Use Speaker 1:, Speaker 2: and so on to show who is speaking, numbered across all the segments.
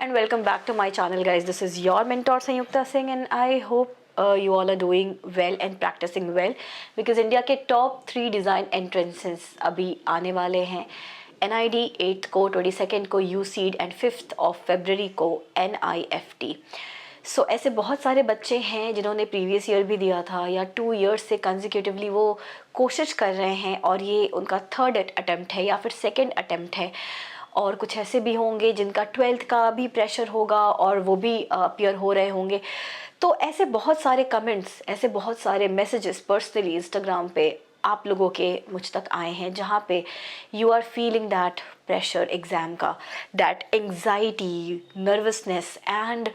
Speaker 1: and welcome back to my channel, guys. This is your mentor Sanyukta Singh and I hope you all are doing well and practicing well because India के top 3 design entrances अभी आने वाले हैं. NID 8th को, 22nd को USEED and 5th of February को NIFT. सो ऐसे बहुत सारे बच्चे हैं जिन्होंने प्रीवियस ईयर भी दिया था या 2 ईयर्स से कंजिक्यूटिवली वो कोशिश कर रहे हैं और ये उनका थर्ड अटेम्प्ट है या फिर सेकंड अटेम्प्ट है. और कुछ ऐसे भी होंगे जिनका 12th का भी प्रेशर होगा और वो भी अपीयर हो रहे होंगे. तो ऐसे बहुत सारे कमेंट्स, ऐसे बहुत सारे मैसेजेस पर्सनली इंस्टाग्राम पे आप लोगों के मुझ तक आए हैं जहाँ पे you are feeling that pressure exam का, दैट एंग्जाइटी, नर्वसनेस. एंड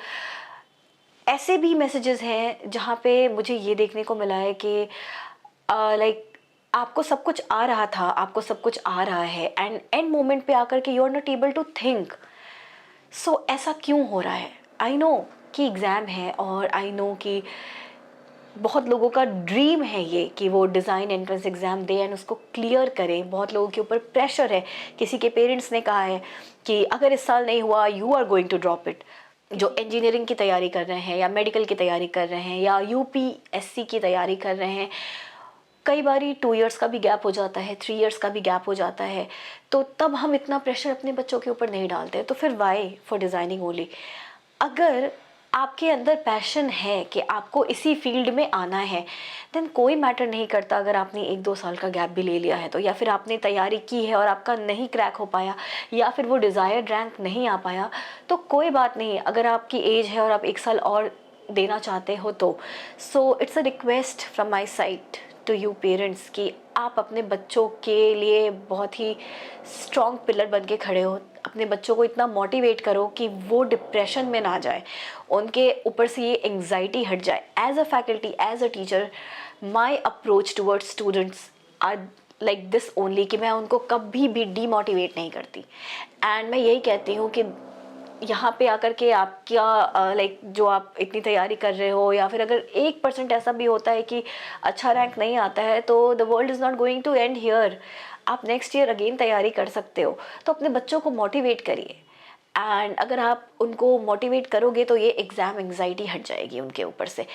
Speaker 1: ऐसे भी मैसेजेस हैं जहाँ पे मुझे ये देखने को मिला है कि लाइक आपको सब कुछ आ रहा था, आपको सब कुछ आ रहा है एंड एंड मोमेंट पे आकर के you are not able to think. So ऐसा क्यों हो रहा है? आई नो कि एग्ज़ाम है और आई नो कि बहुत लोगों का ड्रीम है ये कि वो design entrance exam they and उसको क्लियर करें. बहुत लोगों के ऊपर प्रेशर है. किसी के पेरेंट्स ने कहा है कि अगर इस साल नहीं हुआ you are going to drop it. जो इंजीनियरिंग की तैयारी कर रहे हैं या मेडिकल की तैयारी कर रहे हैं या UPSC की तैयारी कर रहे हैं, कई बारी 2 इयर्स का भी गैप हो जाता है, 3 इयर्स का भी गैप हो जाता है. तो तब हम इतना प्रेशर अपने बच्चों के ऊपर नहीं डालते. तो फिर वाई फॉर डिज़ाइनिंग ओनली? अगर आपके अंदर पैशन है कि आपको इसी फील्ड में आना है देन कोई मैटर नहीं करता अगर आपने 1-2 साल का गैप भी ले लिया है तो, या फिर आपने तैयारी की है और आपका नहीं क्रैक हो पाया या फिर वो डिज़ायर्ड रैंक नहीं आ पाया तो कोई बात नहीं. अगर आपकी एज है और आप 1 साल और देना चाहते हो तो so it's a request from my side to you parents कि आप अपने बच्चों के लिए बहुत ही स्ट्रॉन्ग पिलर बन के खड़े हो. अपने बच्चों को इतना मोटिवेट करो कि वो डिप्रेशन में ना जाए, उनके ऊपर से ये एंग्जाइटी हट जाए. As a faculty, as a teacher, my approach towards students are like this only कि मैं उनको कभी भी डीमोटिवेट नहीं करती. एंड मैं यही कहती हूँ कि यहाँ पे आकर के आपका लाइक जो आप इतनी तैयारी कर रहे हो या फिर अगर 1% ऐसा भी होता है कि अच्छा रैंक नहीं आता है तो the world is not going to end here. आप नेक्स्ट ईयर अगेन तैयारी कर सकते हो. तो अपने बच्चों को मोटिवेट करिए एंड अगर आप उनको मोटिवेट करोगे तो ये एग्ज़ाम एंग्जाइटी हट जाएगी उनके ऊपर से.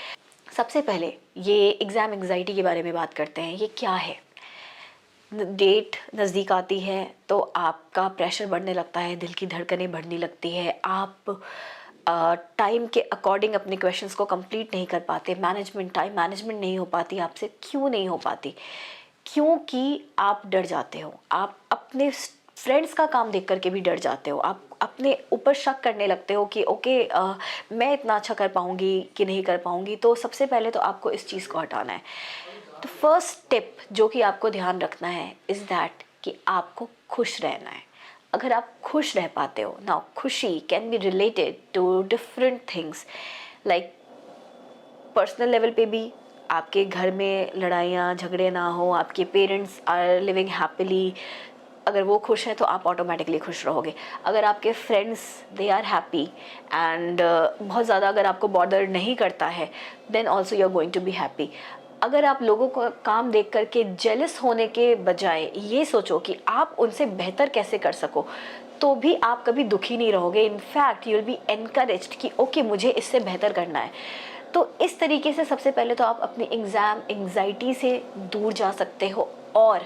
Speaker 1: सबसे पहले ये एग्ज़ाम एंग्जाइटी के बारे में बात करते हैं. ये क्या है? डेट नज़दीक आती है तो आपका प्रेशर बढ़ने लगता है, दिल की धड़कनें बढ़ने लगती है, आप टाइम के अकॉर्डिंग अपने क्वेश्चंस को कंप्लीट नहीं कर पाते, टाइम मैनेजमेंट नहीं हो पाती आपसे. क्यों नहीं हो पाती? क्योंकि आप डर जाते हो. आप अपने फ्रेंड्स का काम देख करके भी डर जाते हो. आप अपने ऊपर शक करने लगते हो कि ओके मैं इतना अच्छा कर पाऊँगी कि नहीं कर पाऊँगी. तो सबसे पहले तो आपको इस चीज़ को हटाना है. तो फर्स्ट टिप जो कि आपको ध्यान रखना है इज़ दैट कि आपको खुश रहना है. अगर आप खुश रह पाते हो ना, खुशी can be related to different things like personal level पे भी. आपके घर में लड़ाइयाँ झगड़े ना हो, आपके पेरेंट्स आर लिविंग हैप्पीली, अगर वो खुश हैं तो आप ऑटोमेटिकली खुश रहोगे. अगर आपके friends they are happy and बहुत ज़्यादा अगर आपको बॉदर नहीं करता है then also you are going to be happy. अगर आप लोगों को काम देख करके जेलस होने के बजाय ये सोचो कि आप उनसे बेहतर कैसे कर सको तो भी आप कभी दुखी नहीं रहोगे. In fact you will be encouraged कि ओके मुझे इससे बेहतर करना है. तो इस तरीके से सबसे पहले तो आप अपनी एग्ज़ाम एंग्जाइटी से दूर जा सकते हो और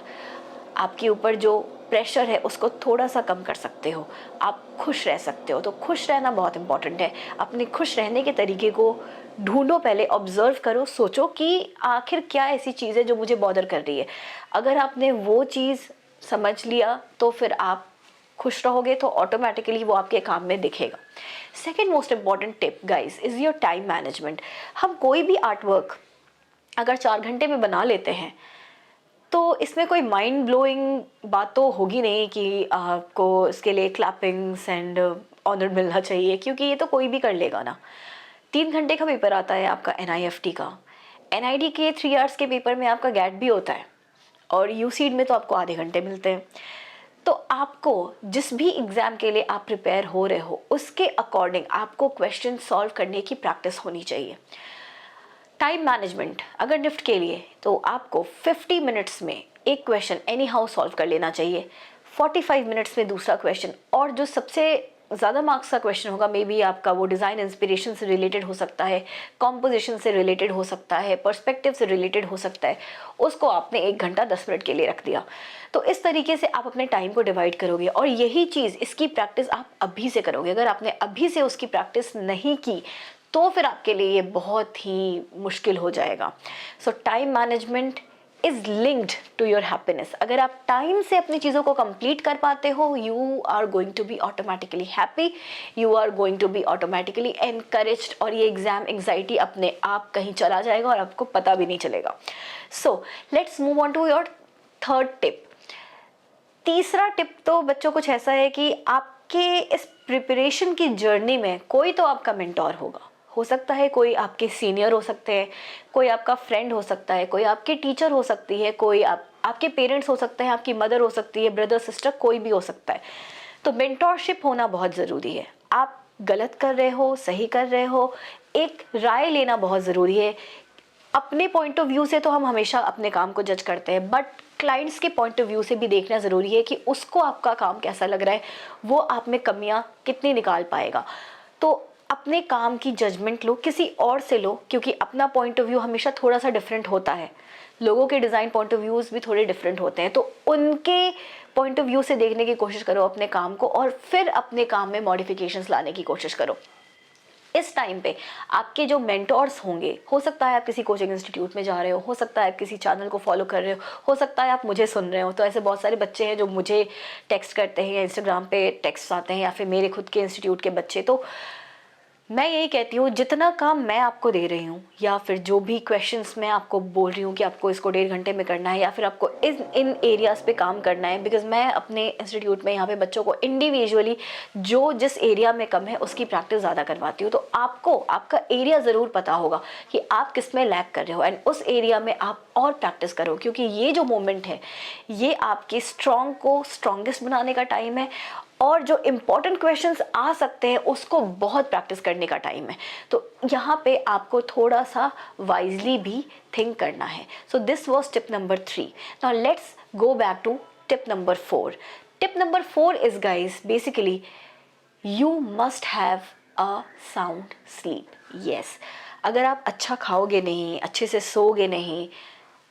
Speaker 1: आपके ऊपर जो प्रेशर है उसको थोड़ा सा कम कर सकते हो. आप खुश रह सकते हो. तो खुश रहना बहुत इंपॉर्टेंट है. अपने खुश रहने के तरीके को ढूंढो, पहले ऑब्जर्व करो, सोचो कि आखिर क्या ऐसी चीज़ है जो मुझे बॉदर कर रही है. अगर आपने वो चीज़ समझ लिया तो फिर आप खुश रहोगे तो ऑटोमेटिकली वो आपके काम में दिखेगा. Second most important tip guys is your time management. हम कोई भी आर्ट वर्क अगर 4 घंटे में बना लेते हैं तो इसमें कोई माइंड ब्लोइंग बात तो होगी नहीं कि आपको इसके लिए क्लैपिंग्स एंड ऑनर मिलना चाहिए, क्योंकि ये तो कोई भी कर लेगा ना. 3 घंटे का पेपर आता है आपका NIFT का. NID के 3 आवर्स के पेपर में आपका गैट भी होता है और USEED में तो आपको आधे घंटे मिलते हैं. तो आपको जिस भी एग्ज़ाम के लिए आप प्रिपेयर हो रहे हो उसके अकॉर्डिंग आपको क्वेश्चन सॉल्व करने की प्रैक्टिस होनी चाहिए. टाइम मैनेजमेंट अगर निफ्ट के लिए तो आपको 50 मिनट्स में एक क्वेश्चन एनी हाउ सॉल्व कर लेना चाहिए, 45 मिनट्स में दूसरा क्वेश्चन, और जो सबसे ज़्यादा मार्क्स का क्वेश्चन होगा, मे बी आपका वो डिज़ाइन इंस्पिरेशन से रिलेटेड हो सकता है, कॉम्पोजिशन से रिलेटेड हो सकता है, पर्सपेक्टिव से रिलेटेड हो सकता है, उसको आपने 1 घंटा 10 मिनट के लिए रख दिया। तो इस तरीके से आप अपने टाइम को डिवाइड करोगे और यही चीज़, इसकी प्रैक्टिस आप अभी से करोगे। अगर आपने अभी से उसकी प्रैक्टिस नहीं की तो फिर आपके लिए ये बहुत ही मुश्किल हो जाएगा। So time management is linked to your happiness. अगर आप टाइम से अपनी चीज़ों को कंप्लीट कर पाते हो, you are going to be automatically happy, you are going to be automatically encouraged, और ये एग्जाम एंग्जाइटी अपने आप कहीं चला जाएगा और आपको पता भी नहीं चलेगा। So let's move on to your third tip. तीसरा टिप तो बच्चों कुछ ऐसा है कि आपके इस प्रिपरेशन की जर्नी में कोई तो आपका मेंटोर होगा। हो सकता है कोई आपके सीनियर हो सकते हैं, कोई आपका फ्रेंड हो सकता है, कोई आपके टीचर हो सकती है, कोई आपके पेरेंट्स हो सकते हैं, आपकी मदर हो सकती है, ब्रदर सिस्टर, कोई भी हो सकता है। तो मेंटोरशिप होना बहुत ज़रूरी है। आप गलत कर रहे हो, सही कर रहे हो, एक राय लेना बहुत ज़रूरी है। अपने पॉइंट ऑफ व्यू से तो हम हमेशा अपने काम को जज करते हैं, बट क्लाइंट्स के पॉइंट ऑफ व्यू से भी देखना ज़रूरी है कि उसको आपका काम कैसा लग रहा है, वो आप में कमियां कितनी निकाल पाएगा। तो अपने काम की जजमेंट लो, किसी और से लो, क्योंकि अपना पॉइंट ऑफ व्यू हमेशा थोड़ा सा डिफरेंट होता है। लोगों के डिज़ाइन पॉइंट ऑफ व्यूज़ भी थोड़े डिफरेंट होते हैं, तो उनके पॉइंट ऑफ व्यू से देखने की कोशिश करो अपने काम को, और फिर अपने काम में मॉडिफिकेशंस लाने की कोशिश करो। इस टाइम पे आपके जो मेंटोर्स होंगे, हो सकता है आप किसी कोचिंग इंस्टीट्यूट में जा रहे हो सकता है आप किसी चैनल को फॉलो कर रहे हो सकता है आप मुझे सुन रहे हो। तो ऐसे बहुत सारे बच्चे हैं जो मुझे टेक्स्ट करते हैं या इंस्टाग्राम पे टेक्स्ट आते हैं, या फिर मेरे खुद के इंस्टीट्यूट के बच्चे। तो मैं यही कहती हूँ, जितना काम मैं आपको दे रही हूँ या फिर जो भी क्वेश्चंस मैं आपको बोल रही हूँ कि आपको इसको 1.5 घंटे में करना है या फिर आपको इन एरियाज़ पे काम करना है, बिकॉज मैं अपने इंस्टीट्यूट में यहाँ पे बच्चों को इंडिविजुअली जो जिस एरिया में कम है उसकी प्रैक्टिस ज़्यादा करवाती हूँ। तो आपको आपका एरिया ज़रूर पता होगा कि आप किस में लैक कर रहे हो, एंड उस एरिया में आप और प्रैक्टिस करो, क्योंकि ये जो मोमेंट है ये आपके स्ट्रॉन्ग को स्ट्रॉन्गेस्ट बनाने का टाइम है, और जो इम्पॉर्टेंट क्वेश्चंस आ सकते हैं उसको बहुत प्रैक्टिस करने का टाइम है। तो यहाँ पे आपको थोड़ा सा वाइजली भी थिंक करना है। So this was tip number 3। Now let's go back to tip number 4। Tip number 4 is guys basically you must have a sound sleep. Yes, अगर आप अच्छा खाओगे नहीं, अच्छे से सोओगे नहीं,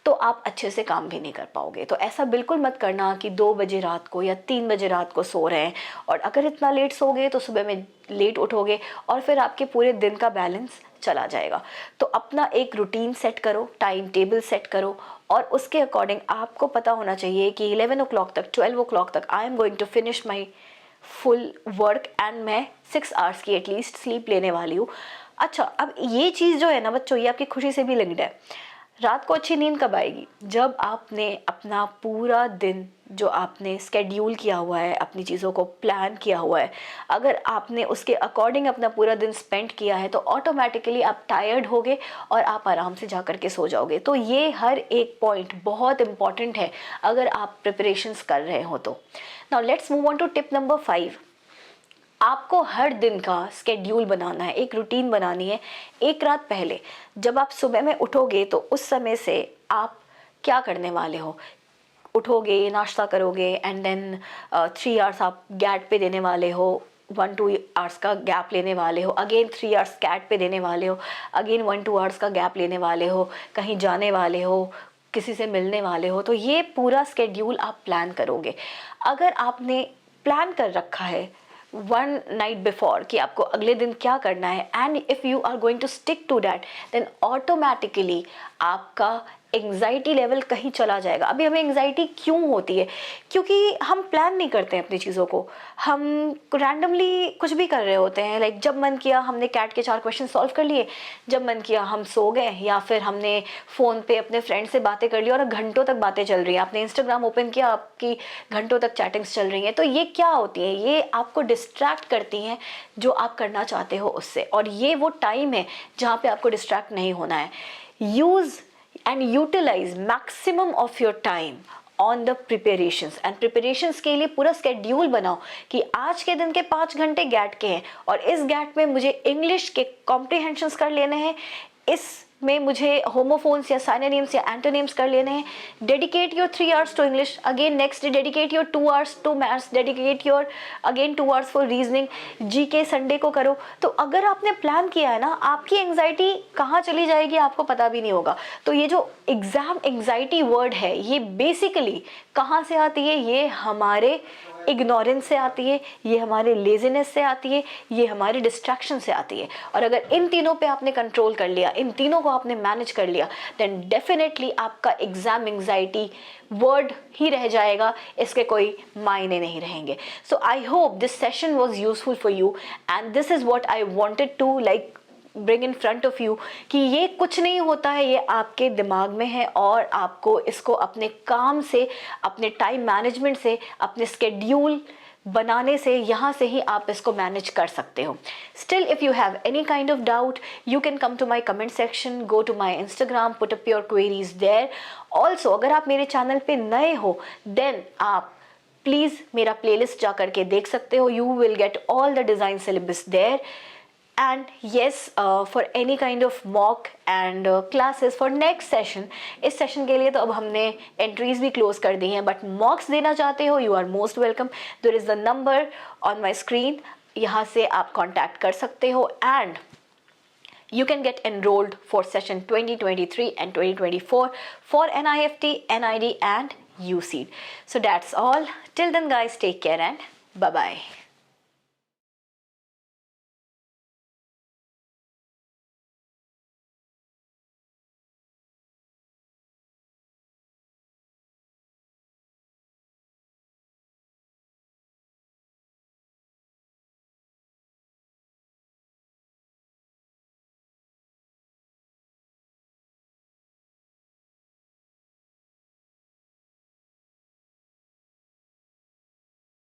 Speaker 1: तो आप अच्छे से काम भी नहीं कर पाओगे। तो ऐसा बिल्कुल मत करना कि 2 बजे रात को या 3 बजे रात को सो रहे हैं, और अगर इतना लेट सोओगे तो सुबह में लेट उठोगे और फिर आपके पूरे दिन का बैलेंस चला जाएगा। तो अपना एक रूटीन सेट करो, टाइम टेबल सेट करो, और उसके अकॉर्डिंग आपको पता होना चाहिए कि 11 o'clock तक, 12 o'clock तक I am going to finish my full work, and मैं 6 आवर्स की एटलीस्ट स्लीप लेने वाली हूँ। अच्छा, अब ये चीज़ जो है ना बच्चों, ये आपकी खुशी से भी लिंक्ड है। रात को अच्छी नींद कब आएगी? जब आपने अपना पूरा दिन जो आपने स्केड्यूल किया हुआ है, अपनी चीज़ों को प्लान किया हुआ है, अगर आपने उसके अकॉर्डिंग अपना पूरा दिन स्पेंड किया है तो ऑटोमेटिकली आप टायर्ड होगे और आप आराम से जा कर के सो जाओगे। तो ये हर एक पॉइंट बहुत इंपॉर्टेंट है अगर आप प्रिपरेशंस कर रहे हो तो। Now let's move on to tip number 5। आपको हर दिन का स्केड्यूल बनाना है, एक रूटीन बनानी है। एक रात पहले जब आप सुबह में उठोगे तो उस समय से आप क्या करने वाले हो, उठोगे, नाश्ता करोगे, एंड देन 3 आवर्स आप गैट पे देने वाले हो, 1-2 आवर्स का गैप लेने वाले हो, अगेन 3 आवर्स कैट पे देने वाले हो, अगेन 1-2 आवर्स का गैप लेने वाले हो, कहीं जाने वाले हो, किसी से मिलने वाले हो। तो ये पूरा स्केड्यूल आप प्लान करोगे। अगर आपने प्लान कर रखा है 1 नाइट बिफोर कि आपको अगले दिन क्या करना है, and if you are going to stick to that, then automatically आपका एंग्जाइटी लेवल कहीं चला जाएगा। अभी हमें एंग्जाइटी क्यों होती है? क्योंकि हम प्लान नहीं करते हैं अपनी चीज़ों को, हम रैंडमली कुछ भी कर रहे होते हैं। लाइक जब मन किया हमने कैट के 4 क्वेश्चन सॉल्व कर लिए, जब मन किया हम सो गए, या फिर हमने फ़ोन पे अपने फ्रेंड से बातें कर ली और घंटों तक बातें चल रही हैं। आपने इंस्टाग्राम ओपन किया, आपकी घंटों तक चैटिंग्स चल रही हैं। तो ये क्या होती है? ये आपको डिस्ट्रैक्ट करती हैं जो आप करना चाहते हो उससे, और ये वो टाइम है जहाँ पे आपको डिस्ट्रैक्ट नहीं होना है। Use and utilize maximum of your time on the preparations, and preparations के लिए पूरा स्केड्यूल बनाओ कि आज के दिन के 5 घंटे गैट के हैं और इस गैट में मुझे इंग्लिश के कॉम्प्रिहेंशंस कर लेने हैं, इस में मुझे होमोफोन्स या साइनोनिम्स या एंटोनिम्स कर लेने हैं, dedicate your 3 hours to English, again next day dedicate your 2 hours to maths, dedicate your again 2 hours for reasoning, GK Sunday को करो। तो अगर आपने प्लान किया है ना, आपकी एंग्जाइटी कहाँ चली जाएगी आपको पता भी नहीं होगा। तो ये जो एग्जाम एंग्जाइटी वर्ड है, ये बेसिकली कहाँ से आती है? ये हमारे इग्नोरेंस से आती है, ये हमारे लेजीनेस से आती है, ये हमारे डिस्ट्रैक्शन से आती है। और अगर इन तीनों पे आपने कंट्रोल कर लिया, इन तीनों को आपने मैनेज कर लिया, देन डेफिनेटली आपका एग्जाम एंग्जाइटी वर्ड ही रह जाएगा, इसके कोई मायने नहीं रहेंगे। So I hope this session was useful for you and this is what I wanted to like bring in front of you, कि ये कुछ नहीं होता है, ये आपके दिमाग में है और आपको इसको अपने काम से, अपने टाइम मैनेजमेंट से, अपने स्केड्यूल बनाने से, यहाँ से ही आप इसको मैनेज कर सकते हो। Still if you have any kind of doubt, you can come to my comment section, go to my Instagram, put up your queries there. Also अगर आप मेरे चैनल पे नए हो, देन आप प्लीज़ मेरा प्लेलिस्ट जा करके देख सकते हो, you will get all the design syllabus there. And yes, for any kind of mock and classes for next session, इस सेशन के लिए तो अब हमने एंट्रीज भी क्लोज कर दी हैं, बट मॉक्स देना चाहते हो, you are most welcome. There is the number on my screen, यहाँ से आप कॉन्टैक्ट कर सकते हो and you can get enrolled for session 2023 and 2024 for NIFT, NID and USEED. So that's all. Till then guys, take care and bye bye.